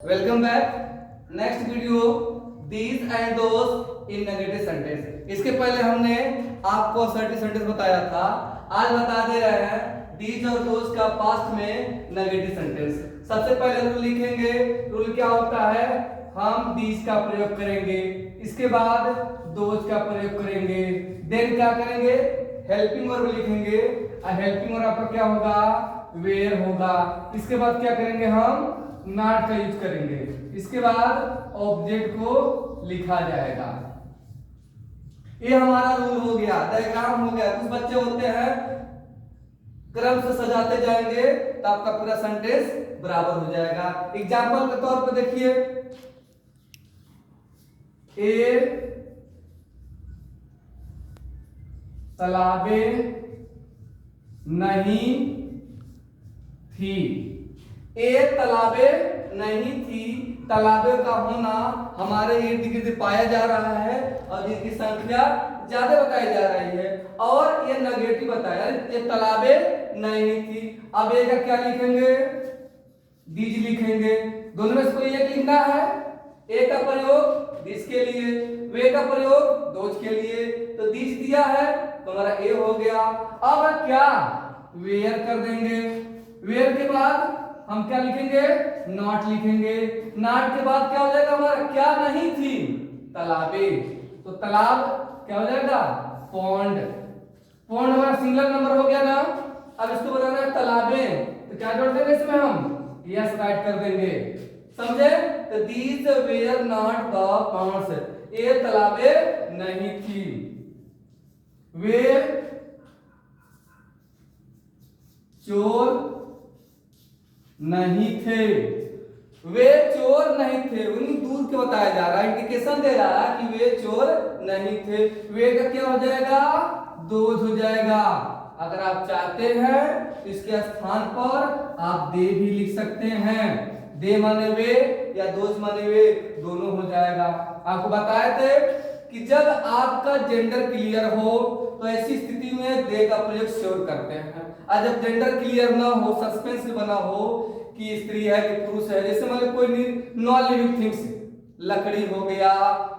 Welcome back. Next video these and those in negative sentence. इसके पहले हमने आपको असर्टिव सेंटेंस बताया था, आज बता दे रहे हैं दीज और दोस का पास्ट में नेगेटिव सेंटेंस। सबसे पहले रूल लिखेंगे। रूल क्या होता है, हम दीज का प्रयोग करेंगे, इसके बाद दोस का प्रयोग करेंगे, देन क्या करेंगे, हेल्पिंग वर्ब लिखेंगे। हेल्पिंग वर्ब आपका क्या होगा, वेयर होगा। इसके बाद क्या करेंगे, हम नॉट का यूज करेंगे। इसके बाद ऑब्जेक्ट को लिखा जाएगा। ये हमारा रूल हो गया, डायग्राम हो गया। कुछ बच्चे होते हैं क्रम से सजाते जाएंगे तो आपका पूरा सेंटेंस बराबर हो जाएगा। एग्जाम्पल के तौर पे देखिए, ए तालाबे नहीं थी। एक तालाबे नहीं थी, तालाबे का होना हमारे इर्द गिर्द पाया जा रहा है और जिनकी संख्या ज्यादा बताई जा रही है, और ये नेगेटिव बताया, ये तालाबे नहीं थी। अब ए का क्या लिखेंगे, दीज लिखेंगे। दोनों में से कोई एक लिखना है। ए का प्रयोग दीज के लिए, वे का प्रयोग दोज के लिए। तो दीज दिया है तो हमारा ए हो गया। अब क्या, वेयर कर देंगे। वेयर के बाद हम क्या लिखेंगे, नॉट लिखेंगे। नॉट के बाद क्या हो जाएगा हमारा, क्या नहीं थी, तालाबे। तो तालाब क्या हो जाएगा, पॉन्ड। पॉन्ड हमारा सिंगल नंबर हो गया ना। अब इसको बनाना है तालाबे, तो क्या जोड़ देंगे इसमें, हम यस राइट कर देंगे। समझे? तो these were not the ponds, ये तालाबे नहीं थी। वे चोर नहीं थे, वे चोर नहीं थे। उन्हीं दूर के बताया जा रहा है, इंडिकेशन दे रहा है कि वे चोर नहीं थे। वे का क्या हो जाएगा, दोज हो जाएगा। अगर आप चाहते हैं तो इसके स्थान पर आप दे भी लिख सकते हैं। दे माने वे या दोज माने वे, दोनों हो जाएगा। आपको बताए थे कि जब आपका जेंडर क्लियर हो तो ऐसी स्थिति में दे का प्रयोग श्योर करते हैं। और जब जेंडर क्लियर ना हो, सस्पेंस बना हो कि स्त्री है कि पुरुष है, जैसे मतलब कोई नॉन लिविंग थिंग्स, लकड़ी हो गया,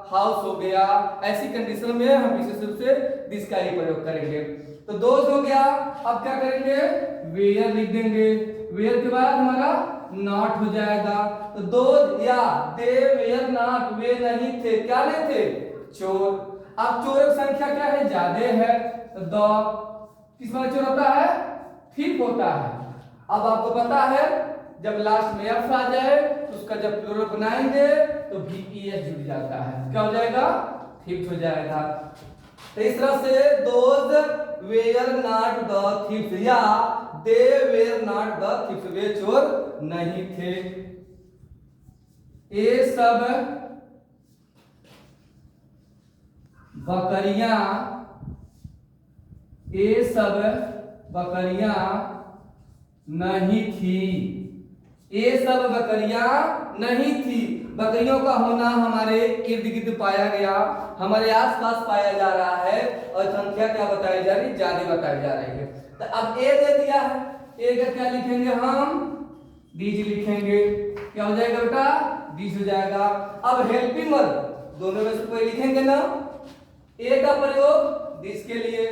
हाउस हो गया, ऐसी कंडीशन में हम विशेष रूप से दिस का ही प्रयोग करेंगे। तो दोज हो गया। अब क्या करेंगे, वेयर लिख देंगे। वेयर के बाद हमारा नॉट हो जाएगा। तो दोज या दे वेयर नॉट, वे नहीं थे, क्या नहीं थे, चोर। अब चोरों की संख्या क्या है, ज्यादा है। तो द किस में चोर होता है, ठीक होता है। अब आपको पता है जब लास्ट में एफ आ जाए तो उसका जब प्लूरल बनाएंगे तो VES जुड़ जाता है, क्या हो जाएगा, थीफ्स हो जाएगा। तो इस तरह से those were not the thieves या they were not the thieves, वे चोर नहीं थे। ये सब बकरियां, ये सब बकरियां नहीं थी। ये सब बकरियां नहीं थी। बकरियों का होना हमारे इर्द गिर्द पाया गया, हमारे आसपास पाया जा रहा है, और संख्या क्या बताई जा रही, ज्यादा बताई जा रही है। तो अब ए दे दिया है, ए का क्या लिखेंगे, हम दीज लिखेंगे। क्या हो जाएगा बेटा, दीज हो जाएगा। अब हेल्पिंग वर्ब दोनों में से कोई लिखेंगे ना। ए का प्रयोग दिस के लिए,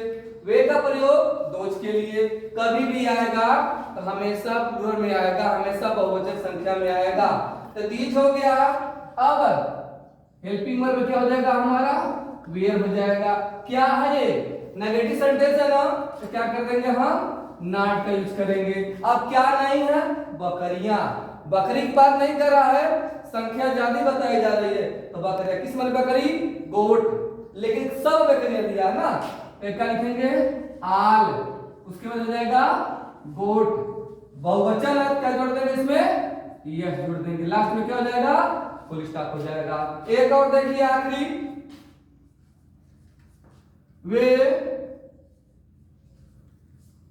वे का प्रयोग दोज के लिए। कभी भी आएगा तो हमेशा प्लूरल में आएगा, हमेशा बहुवचन संख्या में आएगा। तो दीज हो गया। अब हेल्पिंग वर्ब क्या हो जाएगा हमारा, वेयर हो जाएगा। क्या है ये, नेगेटिव सेंटेंस है ना, तो क्या कर देंगे, हम नॉट का यूज करेंगे। अब क्या नहीं है, बकरियां। बकरी की बात नहीं कर रहा है, संख्या ज्यादा बताई जा रही है। तो बकरियां किस मतलब, बकरी गोट, लेकिन सब बकरियां दिया ना। तो क्या लिखेंगे, आल। उसके बाद हो जाएगा गोट, बहुवचन है, क्या जोड़ देंगे इसमें, यस जोड़ देंगे। लास्ट में क्या हो जाएगा, फुल स्टॉप हो जाएगा। एक और देखिए आखिरी, वे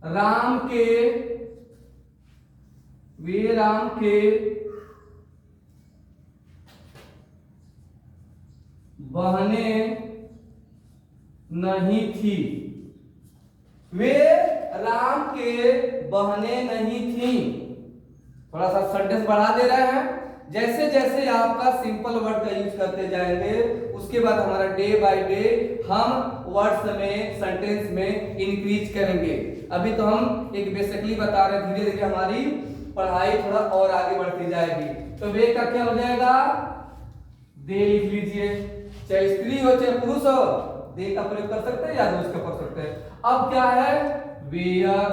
राम के, वे राम के बहने नहीं थी। वे राम के बहने नहीं थी। थोड़ा सा सेंटेंस बढ़ा दे रहे हैं, जैसे जैसे आपका सिंपल वर्ड का यूज करते जाएंगे उसके बाद हमारा डे बाय डे हम वर्ड्स में सेंटेंस में इंक्रीज करेंगे। अभी तो हम एक बेसिकली बता रहे हैं, धीरे धीरे हमारी पढ़ाई थोड़ा और आगे बढ़ती जाएगी। तो वे का क्या हो जाएगा, दे लिख लीजिए, चाहे स्त्री हो चाहे पुरुष हो दे का प्रयोग कर सकते हैं या दोस्त का कर सकते हैं। अब क्या है, वेयर,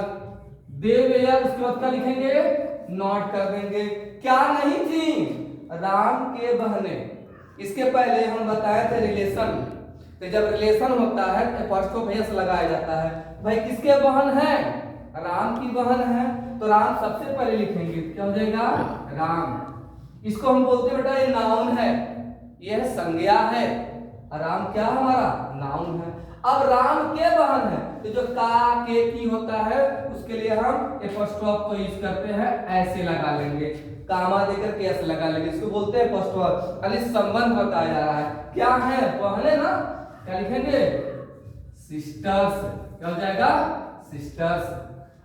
दे वेयर, उसके बाद क्या लिखेंगे, नॉट कर देंगे। क्या नहीं थी, राम के बहने। इसके पहले हम बताए थे रिलेशन, तो जब रिलेशन होता है एपोस्ट्रोफ एस लगाया जाता है। भाई किसके बहन है, राम की बहन है, तो राम सबसे पहले लिखेंगे, क्या हो जाएगा, राम। इसको हम बोलते हैं बेटा ये नाउन है, यह संज्ञा है, राम क्या हमारा नाउन है। अब राम के बहन है तो जो का के की होता है उसके लिए हम एपोस्ट्रोफ को यूज करते हैं, ऐसे लगा लेंगे, कामा देकर के ऐसे लगा लेंगे, इसको बोलते हैं एपोस्ट्रोफ। यानी संबंध बताया जा रहा है, क्या है, बहने ना, क्या लिखेंगे, सिस्टर्स, क्या हो जाएगा, सिस्टर्स।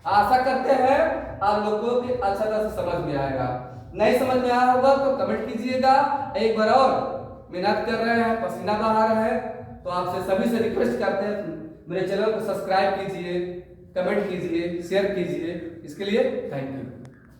आशा करते हैं आप लोगों को अच्छा तरह से समझ में आएगा। नहीं समझ में आया होगा तो कमेंट कीजिएगा। एक बार और मेहनत कर रहे हैं, पसीना बहा रहे हैं, तो आपसे सभी से रिक्वेस्ट करते हैं मेरे चैनल को सब्सक्राइब कीजिए, कमेंट कीजिए, शेयर कीजिए। इसके लिए थैंक यू।